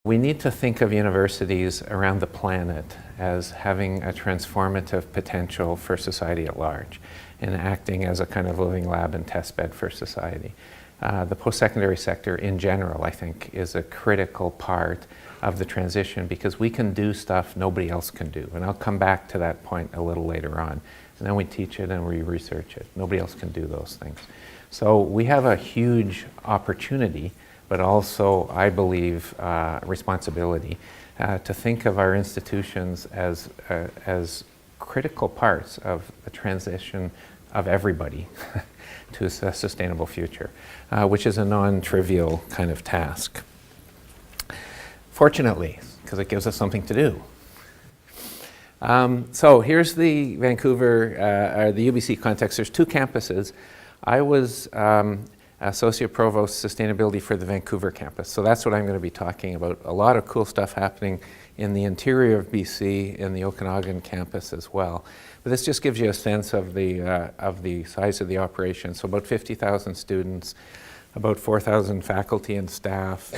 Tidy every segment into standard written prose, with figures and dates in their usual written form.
We need to think of universities around the planet as having a transformative potential for society at large and acting as a kind of living lab and testbed for society. The post-secondary sector in general, I think, is a critical part of the transition because we can do stuff nobody else can do. And I'll come back to that point a little later on. And then we teach it and we research it. Nobody else can do those things. So we have a huge opportunity, but also, I believe, responsibility to think of our institutions as critical parts of the transition of everybody to a sustainable future, which is a non-trivial kind of task. Fortunately, because it gives us something to do. So here's the Vancouver, the UBC context. There's two campuses. I was Associate Provost Sustainability for the Vancouver campus. So that's what I'm going to be talking about. A lot of cool stuff happening in the interior of BC, in the Okanagan campus as well. But this just gives you a sense of the size of the operation. So about 50,000 students, about 4,000 faculty and staff,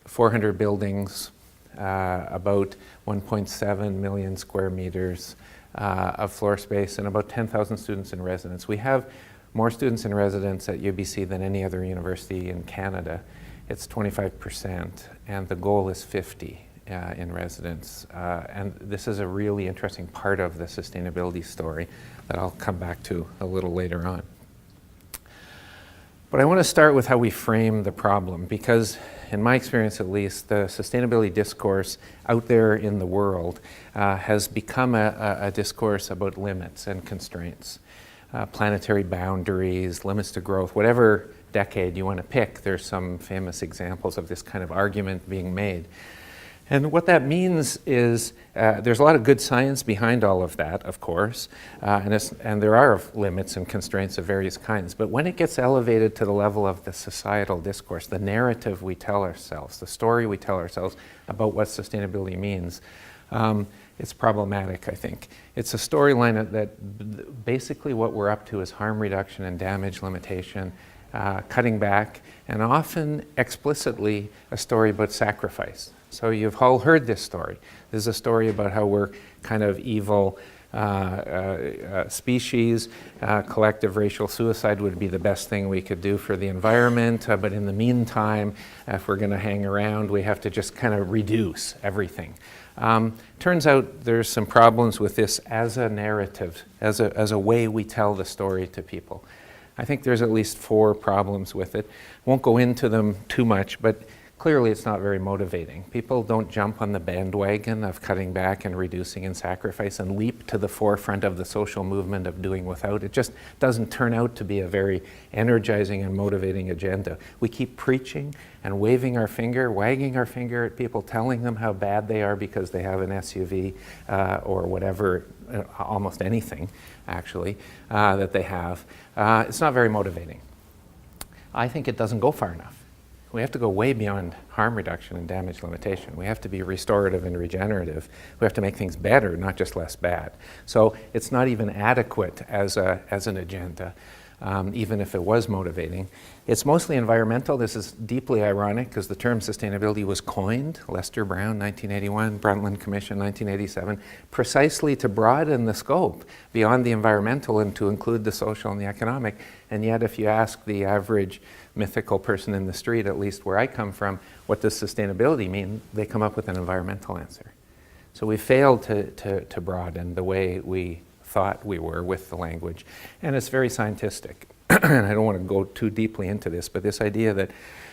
400 buildings, about 1.7 million square meters of floor space, and about 10,000 students in residence. We have more students in residence at UBC than any other university in Canada. It's 25%, and the goal is 50 in residence. And this is a really interesting part of the sustainability story that I'll come back to a little later on. But I want to start with how we frame the problem, because in my experience at least, the sustainability discourse out there in the world has become a discourse about limits and constraints. Planetary boundaries, limits to growth, whatever decade you want to pick, there's some famous examples of this kind of argument being made. And what that means is there's a lot of good science behind all of that, of course, and there are limits and constraints of various kinds. But when it gets elevated to the level of the societal discourse, the narrative we tell ourselves, the story we tell ourselves about what sustainability means, it's problematic, I think. It's a storyline that basically what we're up to is harm reduction and damage limitation, cutting back, and often explicitly a story about sacrifice. So you've all heard this story. This is a story about how we're kind of evil species. Collective racial suicide would be the best thing we could do for the environment, but in the meantime, if we're going to hang around, we have to just kind of reduce everything. Turns out there's some problems with this as a narrative, as a way we tell the story to people. I think there's at least 4 problems with it. Won't go into them too much, but clearly it's not very motivating. People don't jump on the bandwagon of cutting back and reducing and sacrifice and leap to the forefront of the social movement of doing without. It just doesn't turn out to be a very energizing and motivating agenda. We keep preaching and waving our finger, wagging our finger at people, telling them how bad they are because they have an SUV or whatever, almost anything actually, that they have. It's not very motivating. I think it doesn't go far enough. We have to go way beyond harm reduction and damage limitation. We have to be restorative and regenerative. We have to make things better, not just less bad. So it's not even adequate as an agenda, even if it was motivating. It's mostly environmental. This is deeply ironic because the term sustainability was coined, Lester Brown, 1981, Brundtland Commission, 1987, precisely to broaden the scope beyond the environmental and to include the social and the economic. And yet if you ask the average mythical person in the street, at least where I come from, what does sustainability mean? They come up with an environmental answer. So we failed to broaden the way we thought we were with the language. And it's very scientific. And I don't want to go too deeply into this, but this idea that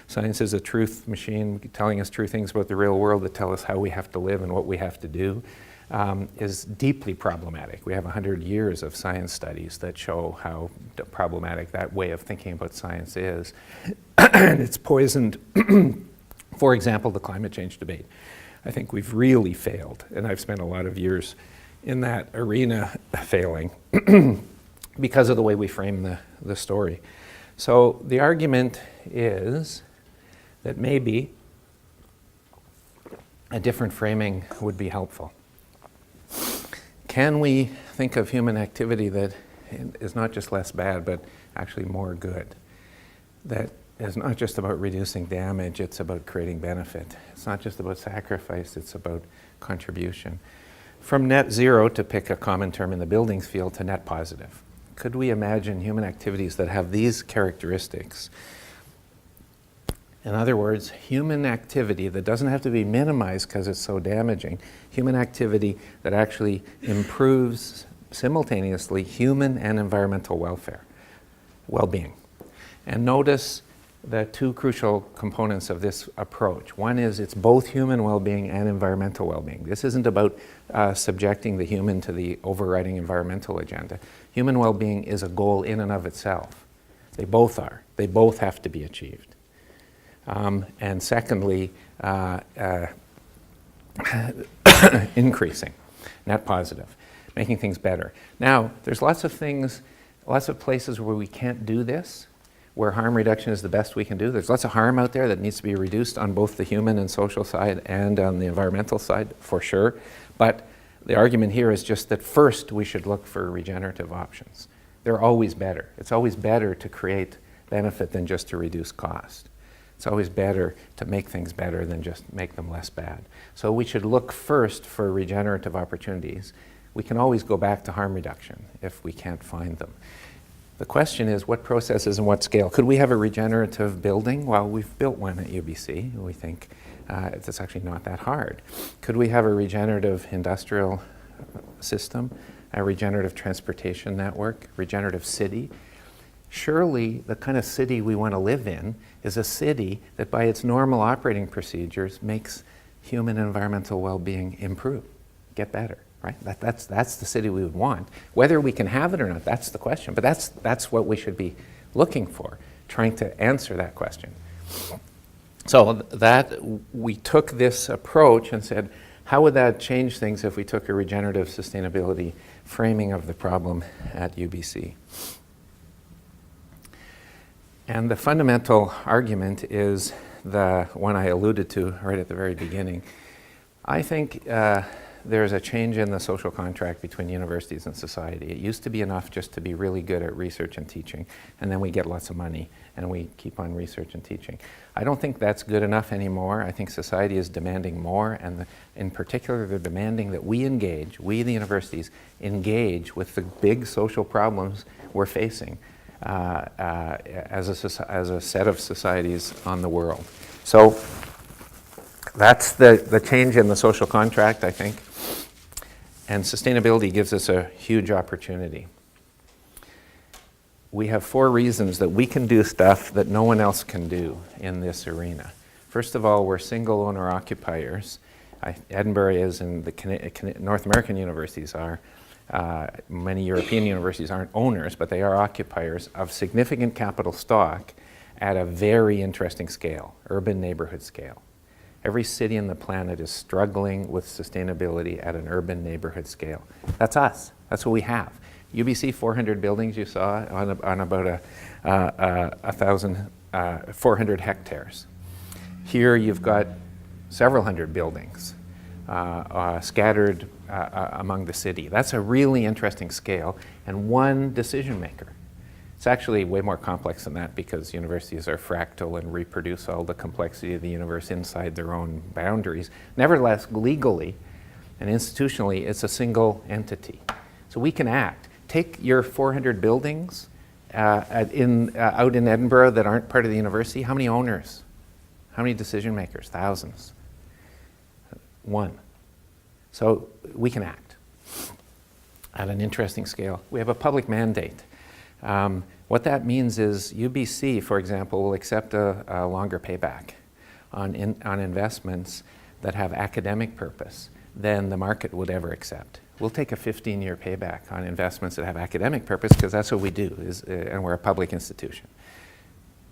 science is a truth machine telling us true things about the real world that tell us how we have to live and what we have to do is deeply problematic. We have 100 years of science studies that show how problematic that way of thinking about science is. And it's poisoned, for example, the climate change debate. I think we've really failed, and I've spent a lot of years in that arena failing because of the way we frame the story. So the argument is that maybe a different framing would be helpful. Can we think of human activity that is not just less bad, but actually more good? That is not just about reducing damage, it's about creating benefit. It's not just about sacrifice, it's about contribution. From net zero, to pick a common term in the buildings field, to net positive. Could we imagine human activities that have these characteristics? In other words, human activity that doesn't have to be minimized because it's so damaging, human activity that actually improves simultaneously human and environmental welfare, well-being. And notice the two crucial components of this approach. One is it's both human well-being and environmental well-being. This isn't about subjecting the human to the overriding environmental agenda. Human well-being is a goal in and of itself. They both are. They both have to be achieved. And secondly, increasing, net positive, making things better. Now, there's lots of things, lots of places where we can't do this, where harm reduction is the best we can do. There's lots of harm out there that needs to be reduced on both the human and social side and on the environmental side, for sure. But the argument here is just that first we should look for regenerative options. They're always better. It's always better to create benefit than just to reduce cost. It's always better to make things better than just make them less bad. So we should look first for regenerative opportunities. We can always go back to harm reduction if we can't find them. The question is, what processes and what scale? Could we have a regenerative building? Well, we've built one at UBC. We think it's actually not that hard. Could we have a regenerative industrial system, a regenerative transportation network, regenerative city? Surely the kind of city we want to live in is a city that by its normal operating procedures makes human and environmental well-being improve, get better. Right? That's the city we would want. Whether we can have it or not, that's the question. But that's what we should be looking for, trying to answer that question. So that we took this approach and said, how would that change things if we took a regenerative sustainability framing of the problem at UBC? And the fundamental argument is the one I alluded to right at the very beginning. I think there's a change in the social contract between universities and society. It used to be enough just to be really good at research and teaching, and then we get lots of money and we keep on research and teaching. I don't think that's good enough anymore. I think society is demanding more, and in particular they're demanding that we engage, we the universities, engage with the big social problems we're facing as a set of societies on the world. So that's the change in the social contract, I think. And sustainability gives us a huge opportunity. We have 4 reasons that we can do stuff that no one else can do in this arena. First of all, we're single owner occupiers. Edinburgh is, and the North American universities are. Many European universities aren't owners, but they are occupiers of significant capital stock at a very interesting scale, urban neighborhood scale. Every city on the planet is struggling with sustainability at an urban neighborhood scale. That's us. That's what we have. UBC, 400 buildings you saw on about 400 hectares. Here you've got several hundred buildings scattered among the city. That's a really interesting scale, and one decision maker. It's actually way more complex than that because universities are fractal and reproduce all the complexity of the universe inside their own boundaries. Nevertheless, legally and institutionally, it's a single entity. So we can act. Take your 400 buildings out in Edinburgh that aren't part of the university. How many owners? How many decision makers? Thousands. 1. So we can act at an interesting scale. We have a public mandate. What that means is UBC, for example, will accept a longer payback on investments that have academic purpose than the market would ever accept. We'll take a 15-year payback on investments that have academic purpose because that's what we do, and we're a public institution.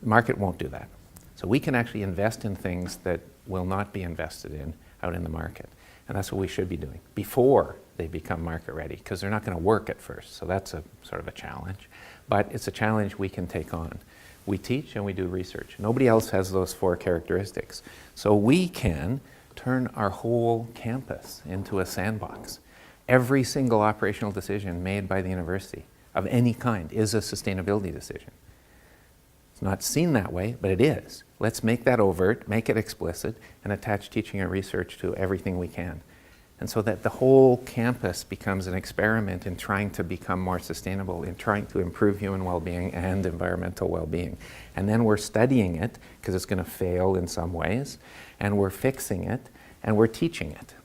The market won't do that. So we can actually invest in things that will not be invested in out in the market. And that's what we should be doing before they become market ready, because they're not going to work at first. So that's a sort of a challenge. But it's a challenge we can take on. We teach and we do research. Nobody else has those 4 characteristics. So we can turn our whole campus into a sandbox. Every single operational decision made by the university of any kind is a sustainability decision. It's not seen that way, but it is. Let's make that overt, make it explicit, and attach teaching and research to everything we can. And so that the whole campus becomes an experiment in trying to become more sustainable, in trying to improve human well-being and environmental well-being. And then we're studying it, because it's going to fail in some ways, and we're fixing it, and we're teaching it.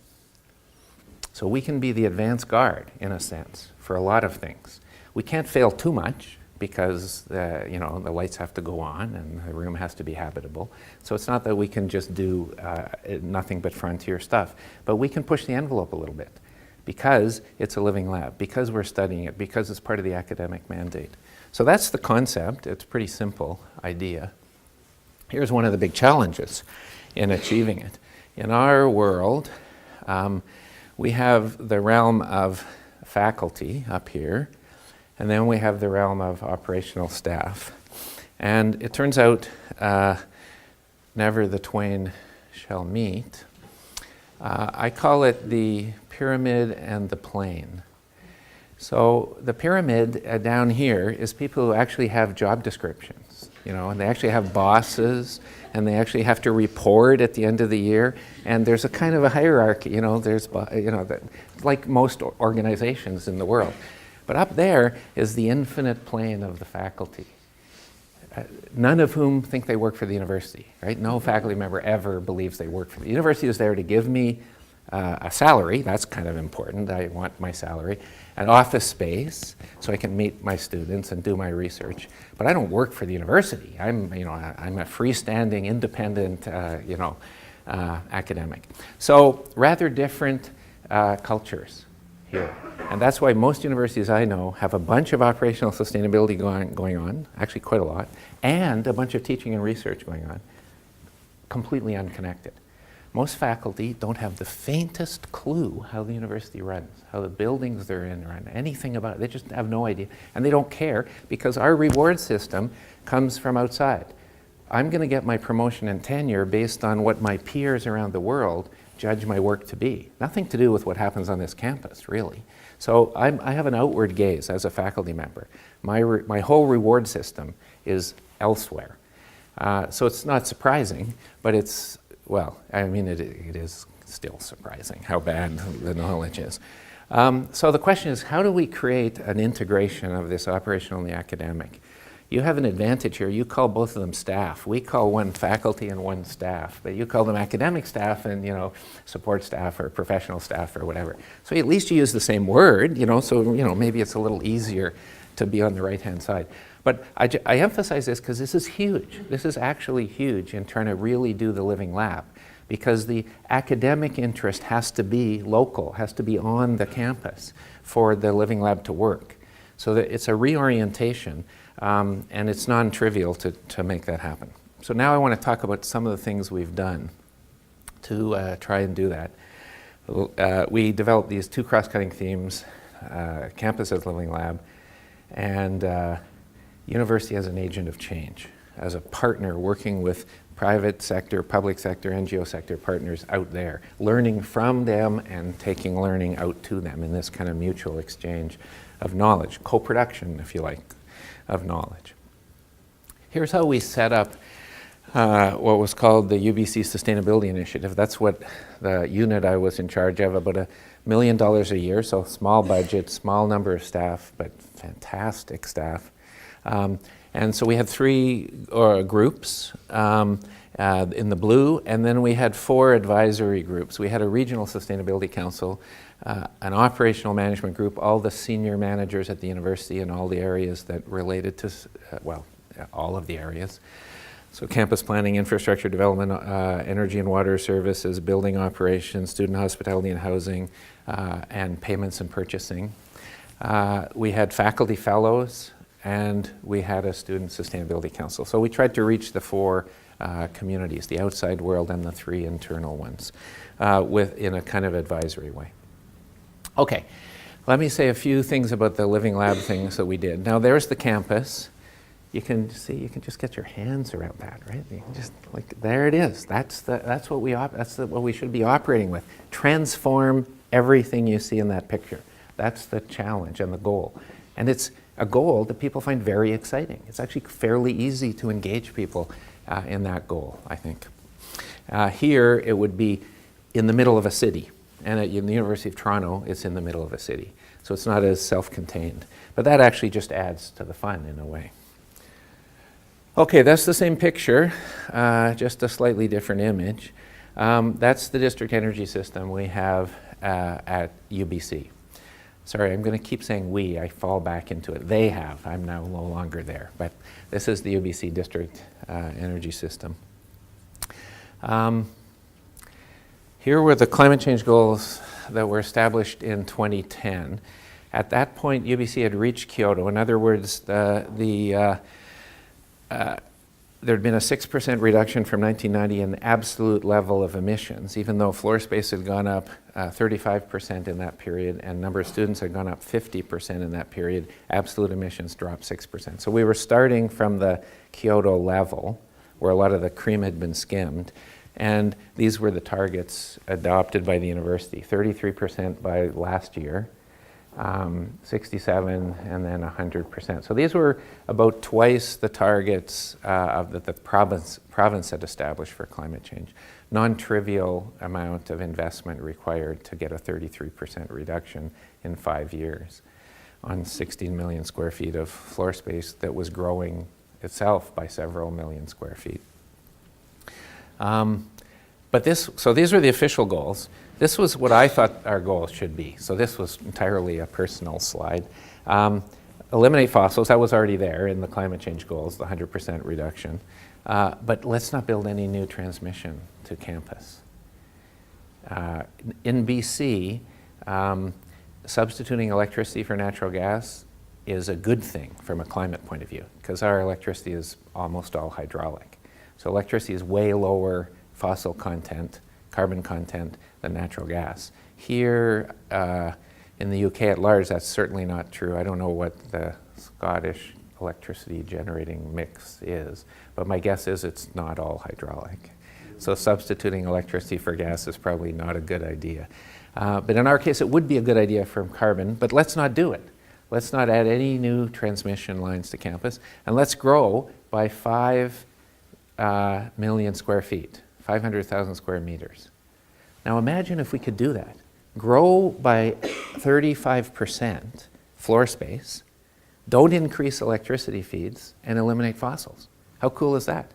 So we can be the advance guard, in a sense, for a lot of things. We can't fail too much, because the lights have to go on and the room has to be habitable. So it's not that we can just do nothing but frontier stuff, but we can push the envelope a little bit because it's a living lab, because we're studying it, because it's part of the academic mandate. So that's the concept. It's a pretty simple idea. Here's one of the big challenges in achieving it. In our world, we have the realm of faculty up here, and then we have the realm of operational staff. And it turns out never the twain shall meet. I call it the pyramid and the plane. So the pyramid down here is people who actually have job descriptions, and they actually have bosses, and they actually have to report at the end of the year. And there's a kind of a hierarchy, there's, like most organizations in the world. But up there is the infinite plane of the faculty, none of whom think they work for the university, right? No faculty member ever believes they work for the university. Is there to give me a salary. That's kind of important. I want my salary. An office space so I can meet my students and do my research. But I don't work for the university. I'm a freestanding, independent, academic. So rather different cultures here. And that's why most universities I know have a bunch of operational sustainability going on, actually quite a lot, and a bunch of teaching and research going on, completely unconnected. Most faculty don't have the faintest clue how the university runs, how the buildings they're in run, anything about it. They just have no idea. And they don't care because our reward system comes from outside. I'm going to get my promotion and tenure based on what my peers around the world judge my work to be. Nothing to do with what happens on this campus, really. So I have an outward gaze as a faculty member. My whole reward system is elsewhere. So it's not surprising, but it's, well, I mean, it is still surprising how bad the knowledge is. So the question is, how do we create an integration of this operational and the academic? You have an advantage here. You call both of them staff. We call one faculty and one staff, but you call them academic staff and, support staff or professional staff or whatever. So at least you use the same word, so, maybe it's a little easier to be on the right-hand side. But I emphasize this because this is huge. This is actually huge in trying to really do the living lab, because the academic interest has to be local, has to be on the campus for the living lab to work. So that it's a reorientation, and it's non-trivial to make that happen. So now I want to talk about some of the things we've done to try and do that. We developed these two cross-cutting themes, campus as living lab, and university as an agent of change, as a partner working with private sector, public sector, NGO sector partners out there, learning from them and taking learning out to them in this kind of mutual exchange of knowledge, co-production, if you like, of knowledge. Here's how we set up what was called the UBC Sustainability Initiative. That's what the unit I was in charge of, about $1 million a year, so small budget, small number of staff, but fantastic staff. And so we had 3 groups in the blue, and then we had 4 advisory groups. We had a regional sustainability council, an operational management group, all the senior managers at the university in all the areas that related to, all of the areas. So campus planning, infrastructure development, energy and water services, building operations, student hospitality and housing, and payments and purchasing. We had faculty fellows, and we had a student sustainability council. So we tried to reach the 4 communities, the outside world and the 3 internal ones, in a kind of advisory way. Okay, let me say a few things about the living lab things that we did. Now there's the campus. You can see, you can just get your hands around that, right? You can just, there it is. That's what we should be operating with. Transform everything you see in that picture. That's the challenge and the goal. And it's a goal that people find very exciting. It's actually fairly easy to engage people in that goal, I think. Here, it would be in the middle of a city. And at the University of Toronto, it's in the middle of a city. So it's not as self-contained. But that actually just adds to the fun in a way. Okay, that's the same picture, just a slightly different image. That's the district energy system we have at UBC. Sorry, I'm going to keep saying we. I fall back into it. They have. I'm now no longer there. But this is the UBC district energy system. Here were the climate change goals that were established in 2010. At that point, UBC had reached Kyoto. In other words, there had been a 6% reduction from 1990 in the absolute level of emissions, even though floor space had gone up 35% in that period and number of students had gone up 50% in that period, absolute emissions dropped 6%. So we were starting from the Kyoto level, where a lot of the cream had been skimmed, and these were the targets adopted by the university, 33% by last year, 67, and then 100%. So these were about twice the targets that the province had established for climate change. Non-trivial amount of investment required to get a 33% reduction in 5 years on 16 million square feet of floor space that was growing itself by several million square feet. So these were the official goals. This was what I thought our goals should be. So this was entirely a personal slide. Eliminate fossils, that was already there in the climate change goals, the 100% reduction. But let's not build any new transmission to campus. In BC, substituting electricity for natural gas is a good thing from a climate point of view, because our electricity is almost all hydraulic. So electricity is way lower fossil content, carbon content, than natural gas. Here in the UK at large, that's certainly not true. I don't know what the Scottish electricity generating mix is, but my guess is it's not all hydraulic. So substituting electricity for gas is probably not a good idea. But in our case, it would be a good idea for carbon, but let's not do it. Let's not add any new transmission lines to campus, and let's grow by 5 million square feet, 500,000 square meters. Now imagine if we could do that. Grow by 35% floor space, don't increase electricity feeds, and eliminate fossils. How cool is that?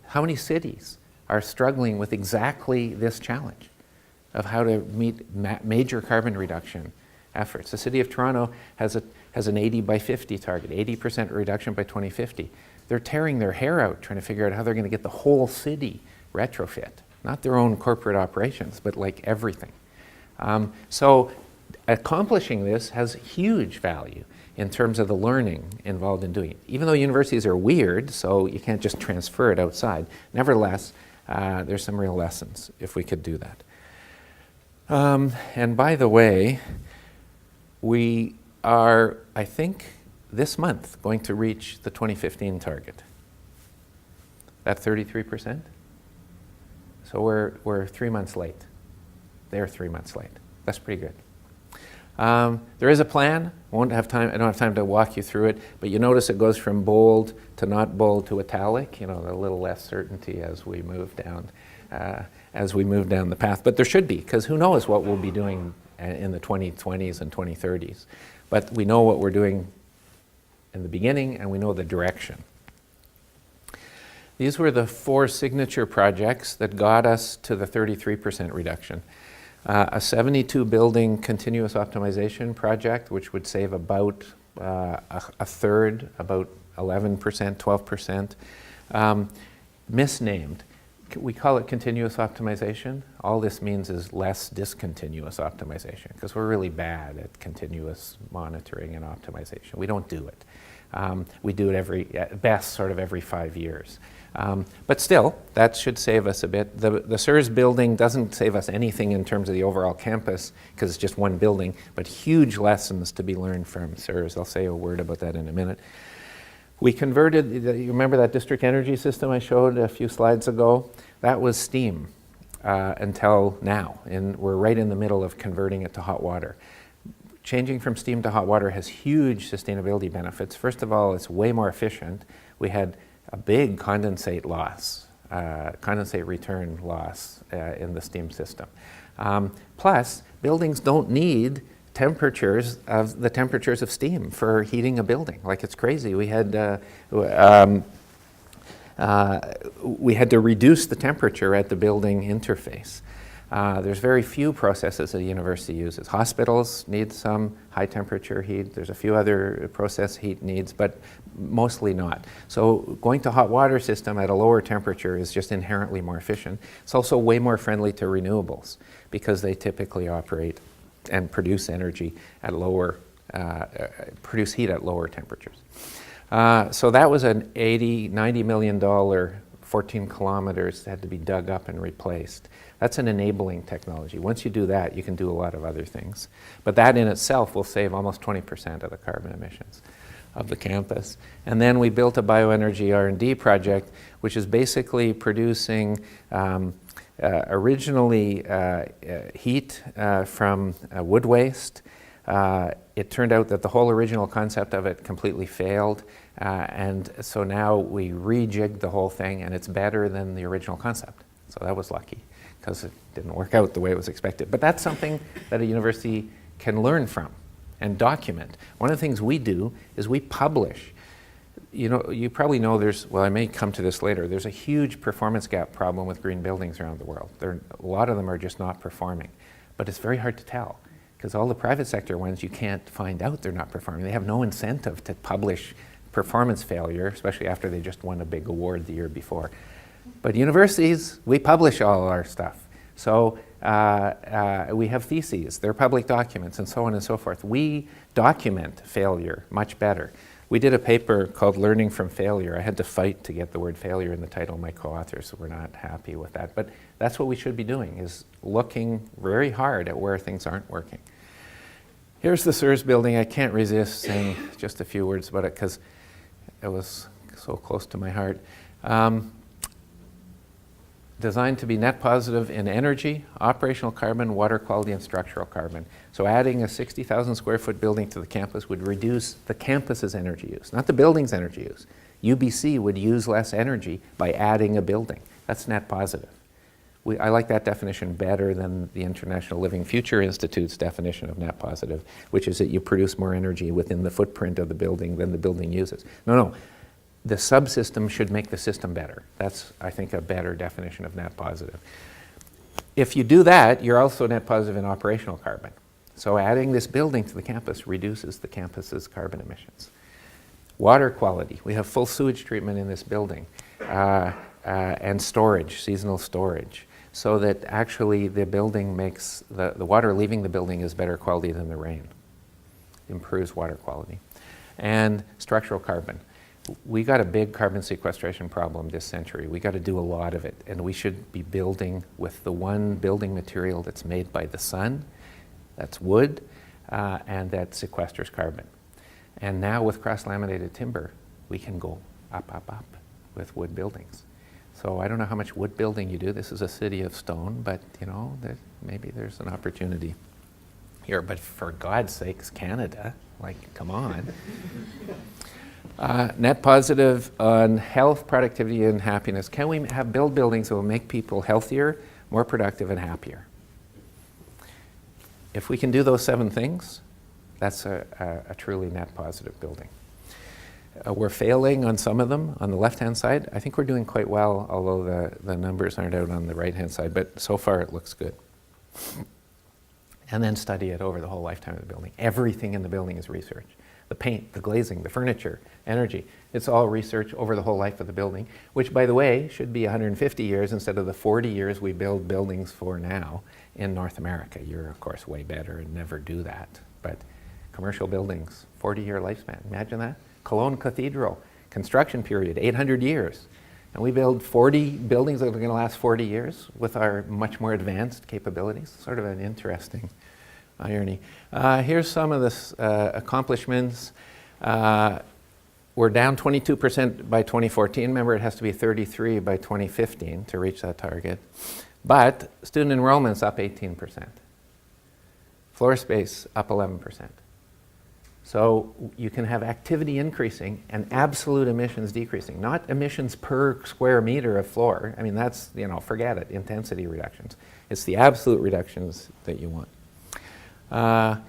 How many cities are struggling with exactly this challenge of how to meet major carbon reduction efforts? The City of Toronto has an 80 by 50 target, 80% reduction by 2050. They're tearing their hair out trying to figure out how they're going to get the whole city retrofit. Not their own corporate operations, but like everything. So accomplishing this has huge value in terms of the learning involved in doing it. Even though universities are weird, so you can't just transfer it outside, nevertheless, there's some real lessons if we could do that. And by the way, we are, I think, this month going to reach the 2015 target. That 33%? So we're 3 months late. They're 3 months late. That's pretty good. There is a plan. I don't have time to walk you through it, but you notice it goes from bold to not bold to italic, a little less certainty as we move down the path. But there should be, because who knows what we'll be doing in the 2020s and 2030s. But we know what we're doing in the beginning, and we know the direction. These were the 4 signature projects that got us to the 33% reduction. A 72 building continuous optimization project, which would save about a third, about 11%, 12%. Misnamed. We call it continuous optimization. All this means is less discontinuous optimization, because we're really bad at continuous monitoring and optimization. We don't do it. We do it at best sort of every 5 years. But still, that should save us a bit. The CERS building doesn't save us anything in terms of the overall campus, because it's just one building, but huge lessons to be learned from CERS. I'll say a word about that in a minute. We converted, you remember that district energy system I showed a few slides ago? That was steam until now, and we're right in the middle of converting it to hot water. changing from steam to hot water has huge sustainability benefits. First of all, it's way more efficient. We had a big condensate loss, condensate return loss in the steam system. Plus, buildings don't need temperatures of steam for heating a building. Like, it's crazy. We had to reduce the temperature at the building interface. There's very few processes that a university uses. Hospitals need some high temperature heat. There's a few other process heat needs, but mostly not. So going to hot water system at a lower temperature is just inherently more efficient. It's also way more friendly to renewables because they typically operate and produce energy at produce heat at lower temperatures. So that was an $90 million, 14 kilometers that had to be dug up and replaced. That's an enabling technology. Once you do that, you can do a lot of other things. But that in itself will save almost 20% of the carbon emissions of the campus. And then we built a bioenergy R&D project, which is basically producing originally heat from wood waste. It turned out that the whole original concept of it completely failed, and so now we rejigged the whole thing, and it's better than the original concept. So that was lucky, because it didn't work out the way it was expected. But that's something that a university can learn from and document. One of the things we do is we publish. You know, you probably know well, I may come to this later, there's a huge performance gap problem with green buildings around the world. A lot of them are just not performing, but it's very hard to tell, because all the private sector ones, you can't find out they're not performing. They have no incentive to publish performance failure, especially after they just won a big award the year before. But universities, we publish all our stuff. So we have theses, they're public documents, and so on and so forth. We document failure much better. We did a paper called Learning from Failure. I had to fight to get the word failure in the title of my co-authors, so we're not happy with that. But that's what we should be doing, is looking very hard at where things aren't working. Here's the SURS building. I can't resist saying just a few words about it because it was so close to my heart. Designed to be net positive in energy, operational carbon, water quality, and structural carbon. So adding a 60,000 square foot building to the campus would reduce the campus's energy use, not the building's energy use. UBC would use less energy by adding a building. That's net positive. I like that definition better than the International Living Future Institute's definition of net positive, which is that you produce more energy within the footprint of the building than the building uses. No. The subsystem should make the system better. That's, I think, a better definition of net positive. If you do that, you're also net positive in operational carbon. So adding this building to the campus reduces the campus's carbon emissions. Water quality. We have full sewage treatment in this building, and storage, seasonal storage, so that actually the building makes, the water leaving the building is better quality than the rain. Improves water quality. And structural carbon. We got a big carbon sequestration problem this century. We got to do a lot of it, and we should be building with the one building material that's made by the sun, that's wood, and that sequesters carbon. And now with cross-laminated timber, we can go up with wood buildings. So I don't know how much wood building you do. This is a city of stone, but you know, maybe there's an opportunity here. But for God's sakes, Canada, like, come on. Net positive on health, productivity, and happiness. Can we build buildings that will make people healthier, more productive, and happier? If we can do those 7 things, that's a truly net positive building. We're failing on some of them. On the left-hand side, I think we're doing quite well, although the numbers aren't out on the right-hand side, but so far it looks good. And then study it over the whole lifetime of the building. Everything in the building is research. The paint, the glazing, the furniture, energy. It's all research over the whole life of the building, which, by the way, should be 150 years instead of the 40 years we build buildings for now in North America. You're, of course, way better and never do that. But commercial buildings, 40-year lifespan. Imagine that. Cologne Cathedral, construction period, 800 years. And we build 40 buildings that are going to last 40 years with our much more advanced capabilities. Sort of an interesting irony. Here's some of the accomplishments. We're down 22% by 2014. Remember, it has to be 33 by 2015 to reach that target. But student enrollment's up 18%. Floor space up 11%. So you can have activity increasing and absolute emissions decreasing, not emissions per square meter of floor. I mean, that's, forget it, intensity reductions. It's the absolute reductions that you want. A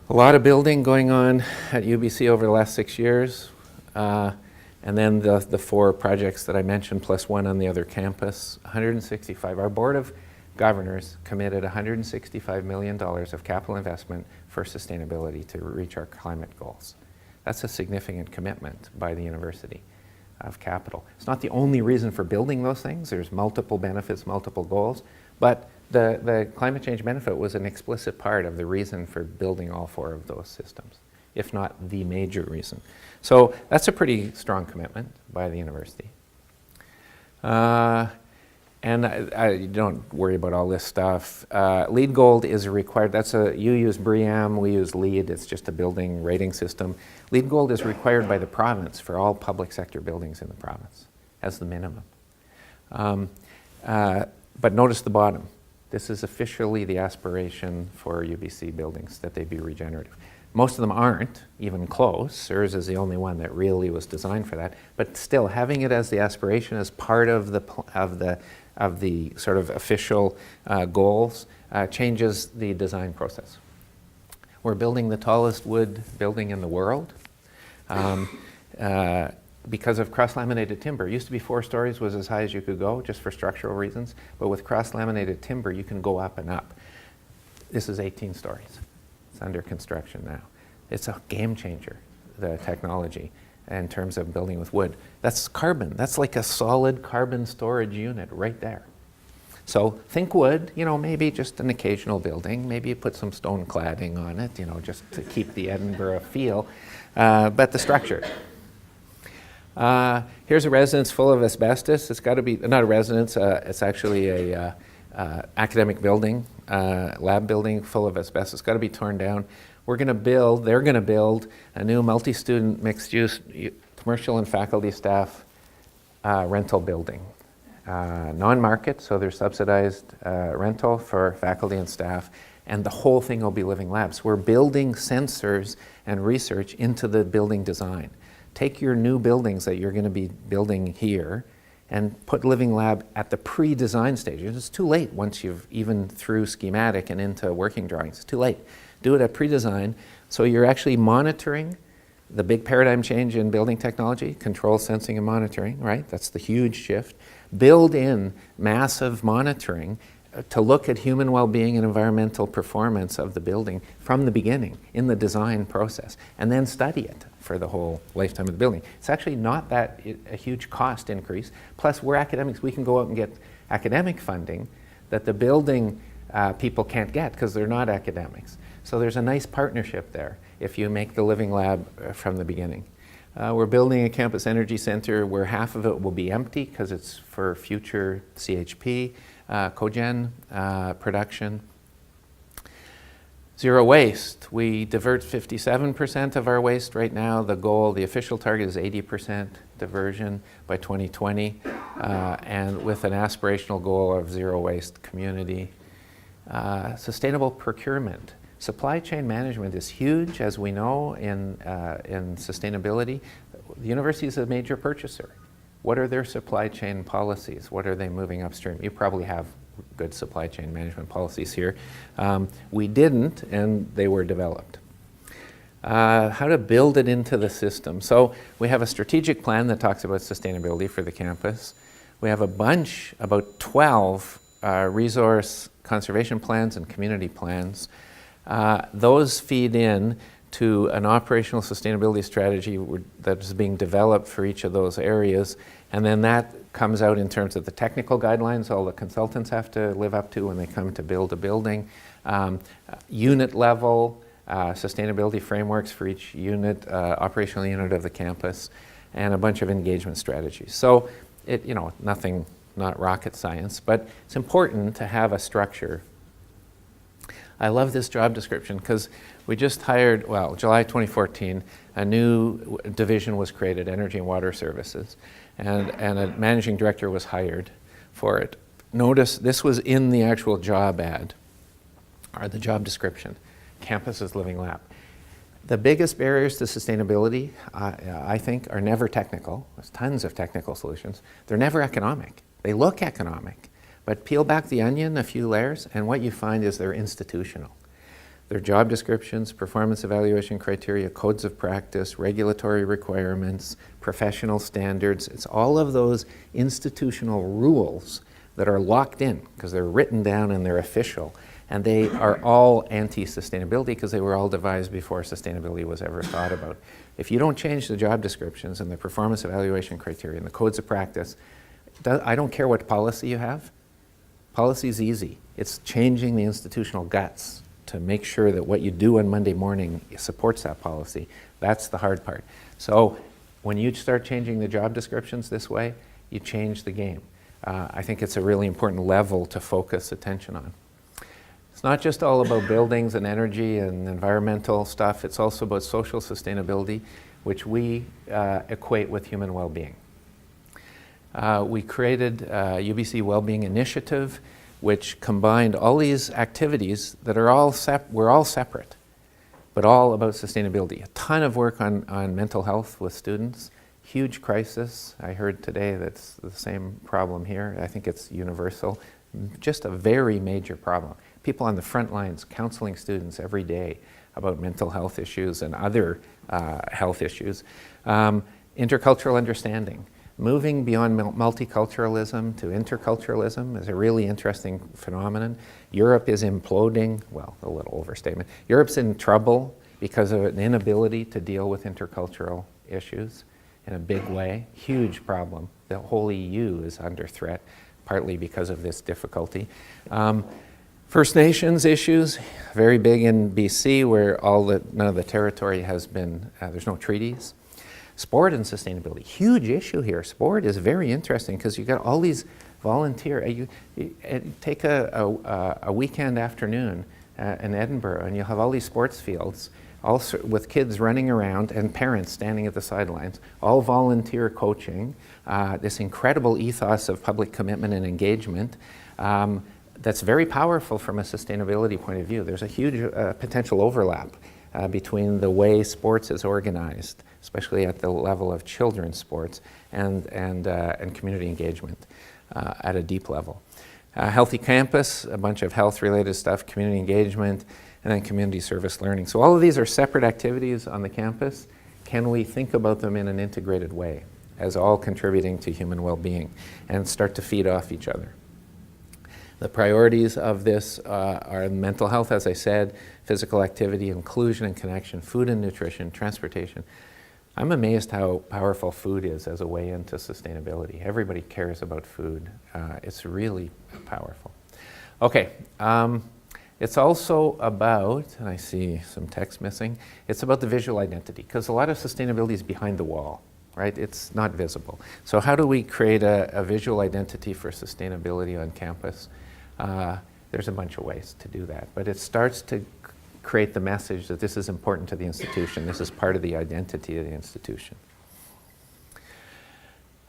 lot of building going on at UBC over the last 6 years. And then the 4 projects that I mentioned, plus one on the other campus, 165. Our Board of Governors committed $165 million of capital investment for sustainability to reach our climate goals. That's a significant commitment by the university of capital. It's not the only reason for building those things. There's multiple benefits, multiple goals, but the climate change benefit was an explicit part of the reason for building all 4 of those systems, if not the major reason. So that's a pretty strong commitment by the university. And I don't worry about all this stuff. LEED Gold is required. You use BREEAM, we use LEED. It's just a building rating system. LEED Gold is required by the province for all public sector buildings in the province as the minimum. But notice the bottom. This is officially the aspiration for UBC buildings, that they be regenerative. Most of them aren't even close. CERS is the only one that really was designed for that. But still, having it as the aspiration, as part of the sort of official goals, changes the design process. We're building the tallest wood building in the world because of cross-laminated timber. It used to be 4 stories was as high as you could go, just for structural reasons. But with cross-laminated timber, you can go up and up. This is 18 stories. It's under construction now. It's a game changer, the technology, in terms of building with wood. That's carbon. That's like a solid carbon storage unit right there. So think wood, maybe just an occasional building. Maybe you put some stone cladding on it, just to keep the Edinburgh feel. But the structure. Here's a residence full of asbestos. It's got to be, not a residence, it's actually a academic building, lab building full of asbestos. It's got to be torn down. They're going to build a new multi-student mixed-use commercial and faculty staff rental building. Non-market, so there's subsidized rental for faculty and staff, and the whole thing will be living labs. We're building sensors and research into the building design. Take your new buildings that you're going to be building here and put Living Lab at the pre-design stage. It's too late once you've even through schematic and into working drawings. It's too late. Do it at pre-design, so you're actually monitoring the big paradigm change in building technology, control, sensing, and monitoring, right? That's the huge shift. Build in massive monitoring to look at human well-being and environmental performance of the building from the beginning in the design process, and then study it for the whole lifetime of the building. It's actually not that a huge cost increase. Plus, we're academics. We can go out and get academic funding that the building people can't get because they're not academics. So there's a nice partnership there if you make the Living Lab from the beginning. We're building a campus energy center where half of it will be empty because it's for future CHP, cogen production. Zero waste. We divert 57% of our waste right now. The official target is 80% diversion by 2020, and with an aspirational goal of zero waste community. Sustainable procurement. Supply chain management is huge, as we know, in sustainability. The university is a major purchaser. What are their supply chain policies? What are they moving upstream? You probably have good supply chain management policies here. We didn't, and they were developed. How to build it into the system. So we have a strategic plan that talks about sustainability for the campus. We have a bunch, about 12 resource conservation plans and community plans. Those feed in to an operational sustainability strategy that's being developed for each of those areas, and then that comes out in terms of the technical guidelines all the consultants have to live up to when they come to build a building, unit level sustainability frameworks for each unit, operational unit of the campus, and a bunch of engagement strategies. So nothing, not rocket science, but it's important to have a structure. I love this job description because we just hired, July 2014, a new division was created, Energy and Water Services, and a managing director was hired for it. Notice this was in the actual job ad. are the job description. Campus is living lab. The biggest barriers to sustainability, I think, are never technical. There's tons of technical solutions. They're never economic. They look economic, but peel back the onion a few layers, and what you find is they're institutional. They're job descriptions, performance evaluation criteria, codes of practice, regulatory requirements, professional standards. It's all of those institutional rules that are locked in because they're written down and they're official. And they are all anti-sustainability because they were all devised before sustainability was ever thought about. If you don't change the job descriptions and the performance evaluation criteria and the codes of practice, I don't care what policy you have. Policy is easy. It's changing the institutional guts to make sure that what you do on Monday morning supports that policy. That's the hard part. So when you start changing the job descriptions this way, you change the game. I think it's a really important level to focus attention on. It's not just all about buildings and energy and environmental stuff, it's also about social sustainability, which we equate with human well-being. We created UBC Wellbeing Initiative, which combined all these activities that are we're all separate, but all about sustainability. A ton of work on mental health with students, huge crisis. I heard today that's the same problem here. I think it's universal. Just a very major problem. People on the front lines counseling students every day about mental health issues and other health issues. Intercultural understanding. Moving beyond multiculturalism to interculturalism is a really interesting phenomenon. Europe is imploding, well, a little overstatement. Europe's in trouble because of an inability to deal with intercultural issues in a big way. Huge problem. The whole EU is under threat, partly because of this difficulty. First Nations issues, very big in BC where none of the territory has been, there's no treaties. Sport and sustainability, huge issue here. Sport is very interesting because you got all these volunteer, you take a weekend afternoon in Edinburgh and you'll have all these sports fields, all with kids running around and parents standing at the sidelines, all volunteer coaching, this incredible ethos of public commitment and engagement. That's very powerful from a sustainability point of view. There's a huge potential overlap between the way sports is organized, especially at the level of children's sports, and community engagement at a deep level. Healthy campus, a bunch of health-related stuff, community engagement, and then community service learning. So all of these are separate activities on the campus. Can we think about them in an integrated way as all contributing to human well-being and start to feed off each other? The priorities of this are mental health, as I said, physical activity, inclusion and connection, food and nutrition, transportation. I'm amazed how powerful food is as a way into sustainability. Everybody cares about food. It's really powerful. Okay, it's also about, and I see some text missing, it's about the visual identity, because a lot of sustainability is behind the wall, right? It's not visible. So how do we create a visual identity for sustainability on campus? There's a bunch of ways to do that, but it starts to create the message that this is important to the institution. This is part of the identity of the institution.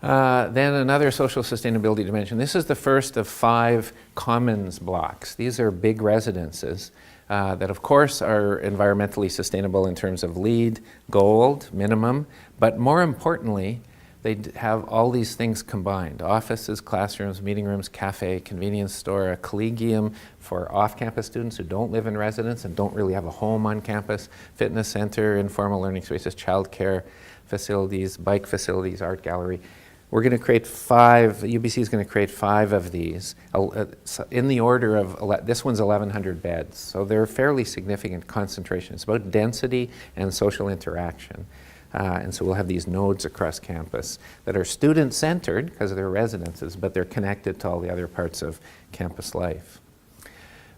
Then another social sustainability dimension. This is the first of 5 commons blocks. These are big residences that of course are environmentally sustainable in terms of LEED, gold, minimum, but more importantly, they have all these things combined: offices, classrooms, meeting rooms, cafe, convenience store, a collegium for off-campus students who don't live in residence and don't really have a home on campus, fitness center, informal learning spaces, childcare facilities, bike facilities, art gallery. We're going to create 5, UBC is going to create 5 of these in the order of, this one's 1,100 beds, so they're fairly significant concentration. It's about density and social interaction. And so we'll have these nodes across campus that are student-centered because they're residences, but they're connected to all the other parts of campus life.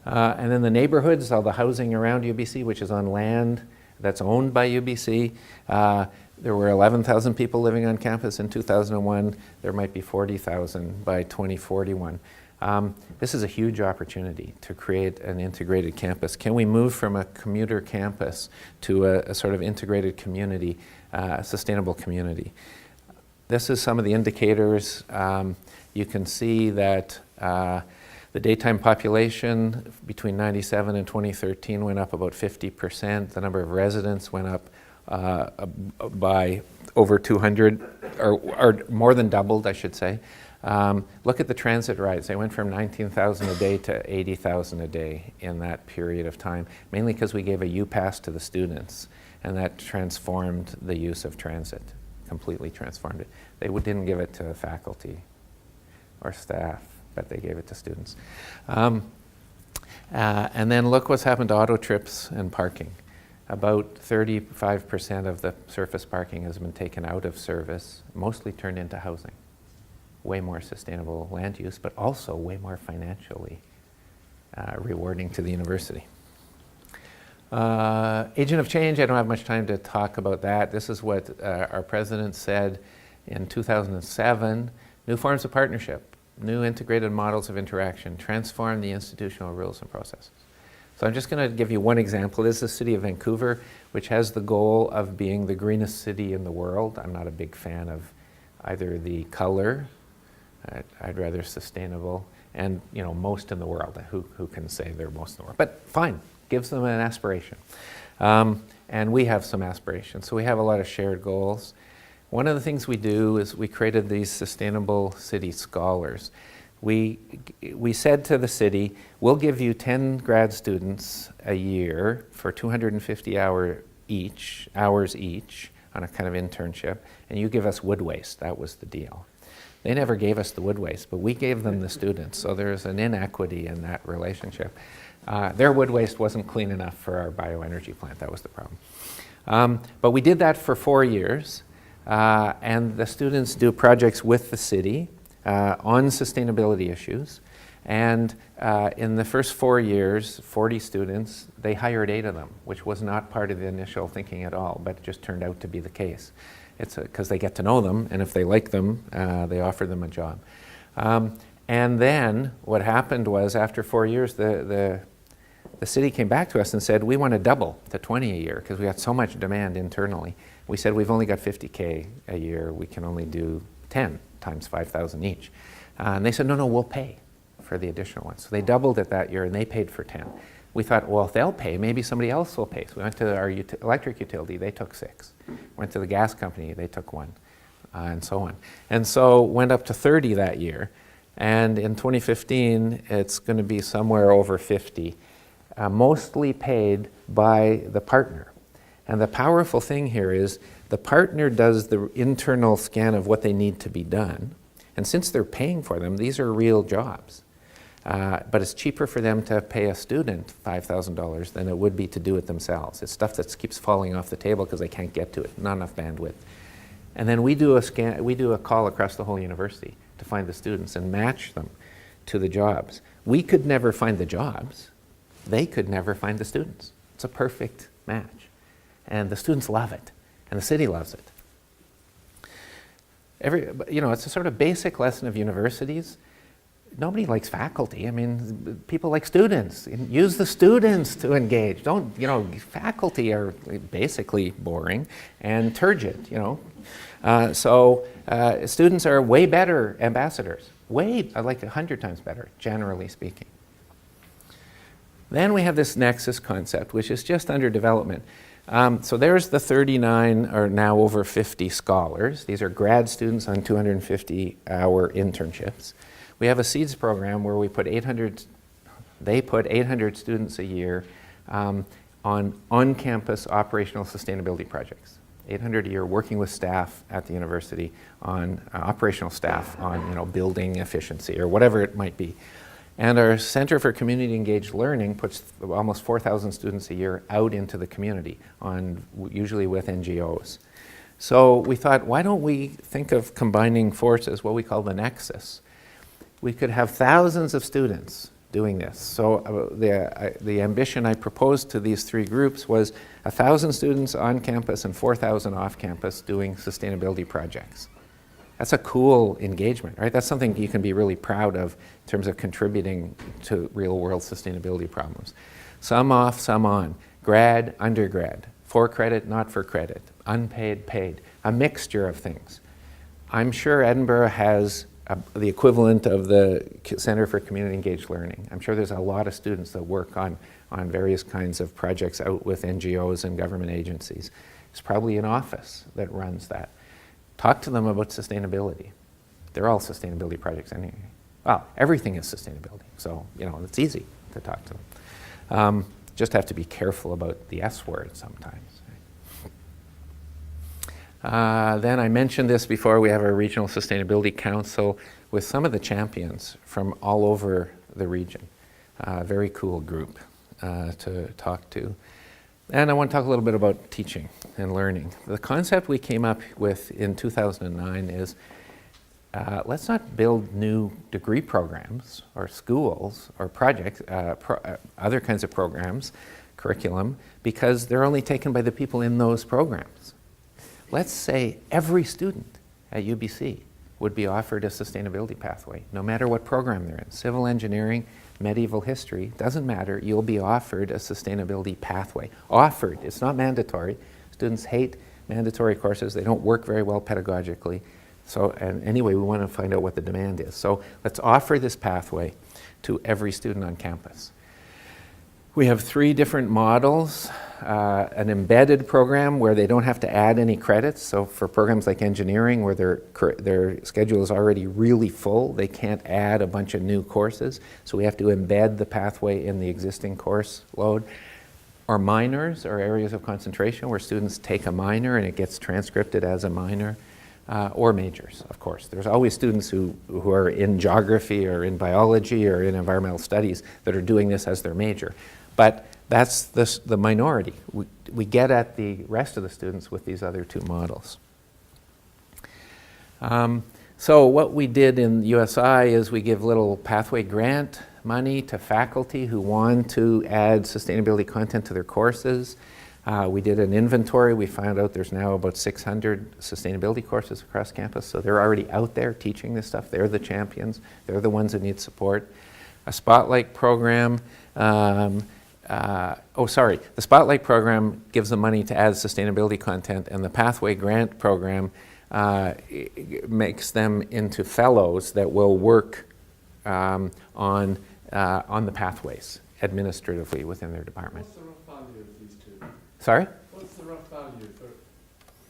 And then the neighborhoods, all the housing around UBC, which is on land that's owned by UBC. There were 11,000 people living on campus in 2001. There might be 40,000 by 2041. This is a huge opportunity to create an integrated campus. Can we move from a commuter campus to a sort of integrated community, sustainable community? This is some of the indicators. You can see that The daytime population between 97 and 2013 went up about 50%. The number of residents went up by over 200, or more than doubled, I should say. Look at the transit rides. They went from 19,000 a day to 80,000 a day in that period of time, mainly because we gave a U-Pass to the students, and that transformed the use of transit, completely transformed it. They didn't give it to faculty or staff, but they gave it to students. And then look what's happened to auto trips and parking. About 35% of the surface parking has been taken out of service, mostly turned into housing. Way more sustainable land use, but also way more financially rewarding to the university. Agent of change, I don't have much time to talk about that. This is what our president said in 2007. New forms of partnership, new integrated models of interaction, transform the institutional rules and processes. So I'm just going to give you one example. This is the city of Vancouver, which has the goal of being the greenest city in the world. I'm not a big fan of either the color, I'd rather sustainable, and most in the world. Who can say they're most in the world? But fine, gives them an aspiration. And we have some aspirations. So we have a lot of shared goals. One of the things we do is we created these Sustainable City Scholars. We said to the city, we'll give you 10 grad students a year for 250 hours each on a kind of internship, and you give us wood waste. That was the deal. They never gave us the wood waste, but we gave them the students, so there's an inequity in that relationship. Their wood waste wasn't clean enough for our bioenergy plant. That was the problem. But we did that for 4 years, and the students do projects with the city on sustainability issues. And in the first 4 years, 40 students, they hired 8 of them, which was not part of the initial thinking at all, but it just turned out to be the case. It's because they get to know them, and if they like them, they offer them a job. And then what happened was, after 4 years, the city came back to us and said, we want to double to 20 a year because we got so much demand internally. We said, we've only got 50K a year. We can only do 10 times 5,000 each. And they said, no, we'll pay for the additional ones. So they doubled it that year, and they paid for 10. We thought, well, if they'll pay, maybe somebody else will pay. So we went to our electric utility. They took 6. Went to the gas company. They took 1, and so on. And so went up to 30 that year. And in 2015, it's going to be somewhere over 50, mostly paid by the partner. And the powerful thing here is the partner does the internal scan of what they need to be done. And since they're paying for them, these are real jobs. But it's cheaper for them to pay a student $5,000 than it would be to do it themselves. It's stuff that keeps falling off the table because they can't get to it, not enough bandwidth. And then we do a call across the whole university to find the students and match them to the jobs. We could never find the jobs. They could never find the students. It's a perfect match. And the students love it, and the city loves it. It's a sort of basic lesson of universities. Nobody likes faculty. I mean, people like students. Use the students to engage. Faculty are basically boring and turgid, So students are way better ambassadors. Like 100 times better, generally speaking. Then we have this nexus concept, which is just under development. So there's the 39, or now over 50 scholars. These are grad students on 250-hour internships. We have a SEEDS program where they put 800 students a year on-campus operational sustainability projects. 800 a year working with staff at the university on operational staff on building efficiency or whatever it might be. And our Center for Community Engaged Learning puts almost 4,000 students a year out into the community, usually with NGOs. So we thought, why don't we think of combining forces, what we call the nexus? We could have thousands of students doing this. So the ambition I proposed to these 3 groups was 1,000 students on campus and 4,000 off campus doing sustainability projects. That's a cool engagement, right? That's something you can be really proud of in terms of contributing to real-world sustainability problems. Some off, some on. Grad, undergrad. For credit, not for credit. Unpaid, paid. A mixture of things. I'm sure Edinburgh has the equivalent of the Center for Community Engaged Learning. I'm sure there's a lot of students that work on various kinds of projects out with NGOs and government agencies. It's probably an office that runs that. Talk to them about sustainability. They're all sustainability projects anyway. Well, everything is sustainability, so it's easy to talk to them. Just have to be careful about the S word sometimes. Then I mentioned this before, we have our Regional Sustainability Council with some of the champions from all over the region. Very cool group to talk to. And I want to talk a little bit about teaching and learning. The concept we came up with in 2009 is let's not build new degree programs or schools or projects, other kinds of programs, curriculum, because they're only taken by the people in those programs. Let's say every student at UBC would be offered a sustainability pathway, no matter what program they're in. Civil engineering, medieval history, doesn't matter, you'll be offered a sustainability pathway. Offered, it's not mandatory. Students hate mandatory courses, they don't work very well pedagogically. So, and anyway, we want to find out what the demand is. So let's offer this pathway to every student on campus. We have 3 different models. An embedded program where they don't have to add any credits. So for programs like engineering where their schedule is already really full, they can't add a bunch of new courses. So we have to embed the pathway in the existing course load. Or minors, or areas of concentration where students take a minor and it gets transcripted as a minor. Or majors, of course. There's always students who are in geography or in biology or in environmental studies that are doing this as their major. But that's the minority. We get at the rest of the students with these other 2 models. So what we did in USI is we give little pathway grant money to faculty who want to add sustainability content to their courses. We did an inventory. We found out there's now about 600 sustainability courses across campus, so they're already out there teaching this stuff. They're the champions. They're the ones who need support. A Spotlight program. The Spotlight program gives them money to add sustainability content, and the Pathway Grant program makes them into fellows that will work on the pathways administratively within their department. What's the rough value of these 2? Sorry? What's the rough value for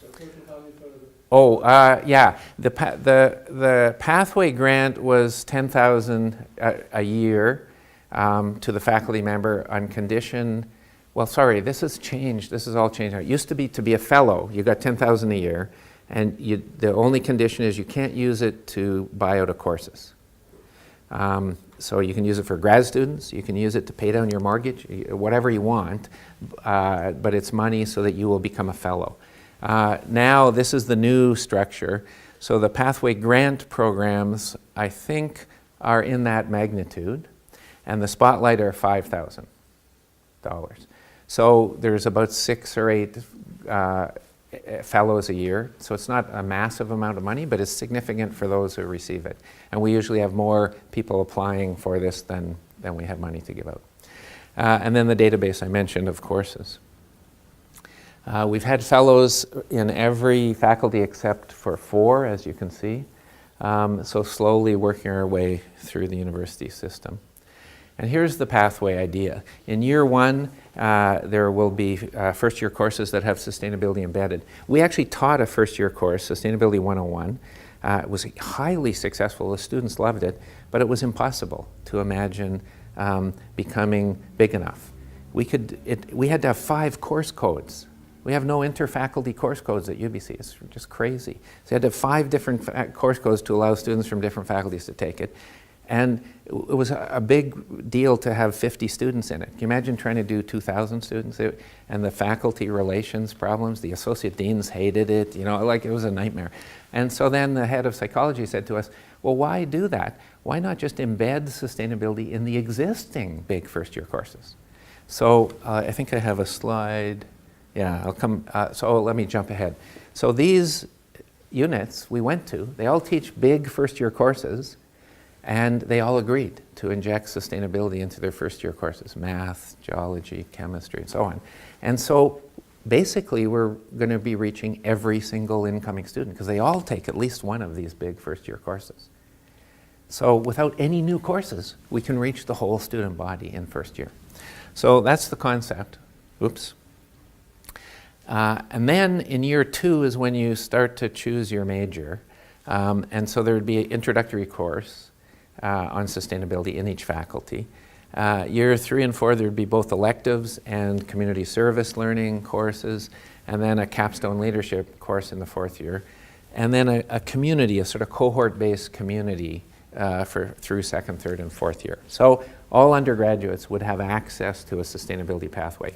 the total value for the? Oh, yeah. The Pathway Grant was $10,000 a year to the faculty member on condition. Well, sorry, this has changed. This has all changed. It used to be a fellow. You got $10,000 a year, and the only condition is you can't use it to buy out of courses. So you can use it for grad students, you can use it to pay down your mortgage, whatever you want, but it's money so that you will become a fellow. Now this is the new structure. So the Pathway Grant programs, I think, are in that magnitude, and the Spotlight are $5,000. So there's about 6 or 8 fellows a year, so it's not a massive amount of money, but it's significant for those who receive it. And we usually have more people applying for this than we have money to give out. And then the database I mentioned of courses. We've had fellows in every faculty except for 4, as you can see. So slowly working our way through the university system. And here's the pathway idea. In year 1, there will be first-year courses that have sustainability embedded. We actually taught a first-year course, Sustainability 101. It was highly successful. The students loved it, but it was impossible to imagine becoming big enough. We had to have 5 course codes. We have no interfaculty course codes at UBC. It's just crazy. So you had to have 5 different course codes to allow students from different faculties to take it. And it was a big deal to have 50 students in it. Can you imagine trying to do 2,000 students? And the faculty relations problems, the associate deans hated it, like it was a nightmare. And so then the head of psychology said to us, well, why do that? Why not just embed sustainability in the existing big first-year courses? So I think I have a slide. Yeah, I'll come, so let me jump ahead. So these units we went to, they all teach big first-year courses, and they all agreed to inject sustainability into their first-year courses, math, geology, chemistry, and so on. And so basically we're going to be reaching every single incoming student because they all take at least one of these big first-year courses. So without any new courses, we can reach the whole student body in first year. So that's the concept. Oops. And then in year 2 is when you start to choose your major. And so there would be an introductory course on sustainability in each faculty. Year 3 and 4, there would be both electives and community service learning courses, and then a capstone leadership course in the 4th year. And then a community, a sort of cohort-based community through 2nd, 3rd, and 4th year. So all undergraduates would have access to a sustainability pathway.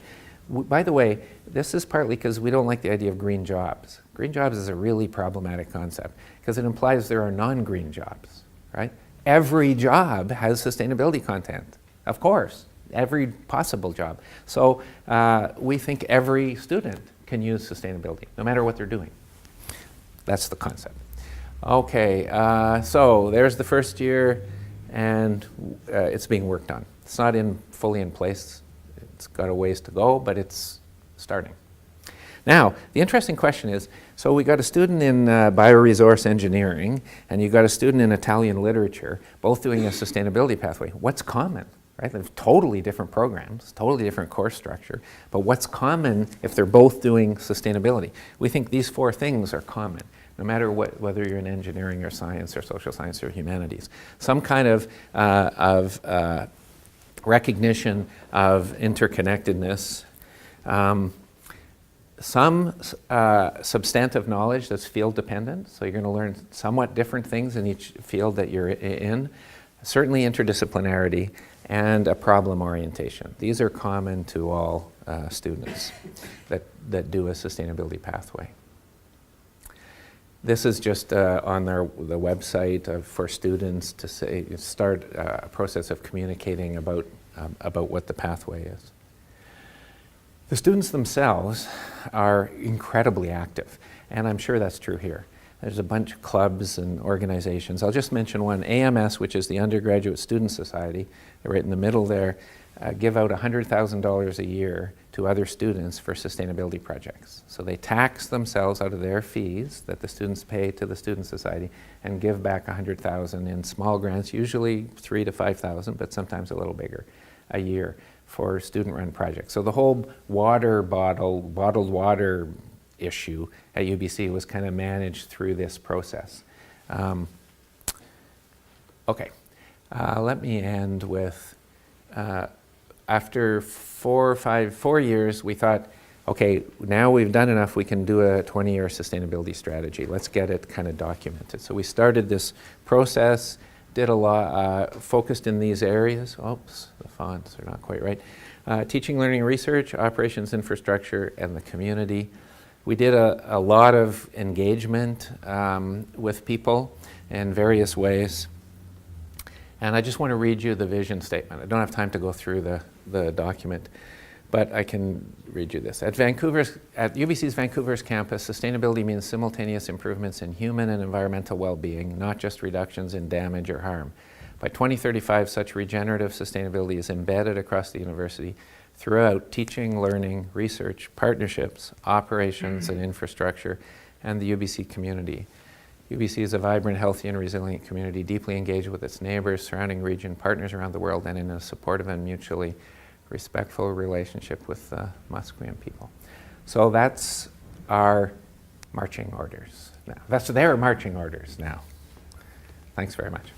By the way, this is partly because we don't like the idea of green jobs. Green jobs is a really problematic concept because it implies there are non-green jobs, right? Every job has sustainability content, of course, every possible job. So we think every student can use sustainability, no matter what they're doing. That's the concept. Okay, so there's the first year, and it's being worked on. It's not fully in place. It's got a ways to go, but it's starting. Now, the interesting question is, so we got a student in bioresource engineering, and you got a student in Italian literature, both doing a sustainability pathway. What's common, right? They're totally different programs, totally different course structure, but what's common if they're both doing sustainability? We think these 4 things are common, no matter whether you're in engineering or science or social science or humanities. Some kind of recognition of interconnectedness, some substantive knowledge that's field dependent, so you're going to learn somewhat different things in each field that you're in, certainly interdisciplinarity, and a problem orientation. These are common to all students that do a sustainability pathway. This is just on the website for students to start a process of communicating about what the pathway is. The students themselves are incredibly active, and I'm sure that's true here. There's a bunch of clubs and organizations. I'll just mention one, AMS, which is the Undergraduate Student Society, right in the middle there, give out $100,000 a year to other students for sustainability projects. So they tax themselves out of their fees that the students pay to the Student Society and give back $100,000 in small grants, usually $3,000 to $5,000, but sometimes a little bigger, a year for student-run projects. So the whole bottled water issue at UBC was kind of managed through this process. Okay, let me end with, after 4 years, we thought, okay, now we've done enough, we can do a 20-year sustainability strategy. Let's get it kind of documented. So we started this process, did a lot, focused in these areas. Oops, the fonts are not quite right. Teaching, learning, research, operations, infrastructure, and the community. We did a lot of engagement with people in various ways. And I just want to read you the vision statement. I don't have time to go through the document, but I can read you this. At UBC's Vancouver's campus, sustainability means simultaneous improvements in human and environmental well-being, not just reductions in damage or harm. By 2035, such regenerative sustainability is embedded across the university throughout teaching, learning, research, partnerships, operations, and infrastructure, and the UBC community. UBC is a vibrant, healthy, and resilient community, deeply engaged with its neighbors, surrounding region, partners around the world, and in a supportive and mutually respectful relationship with the Musqueam people. So that's our marching orders now. That's their marching orders now. Thanks very much.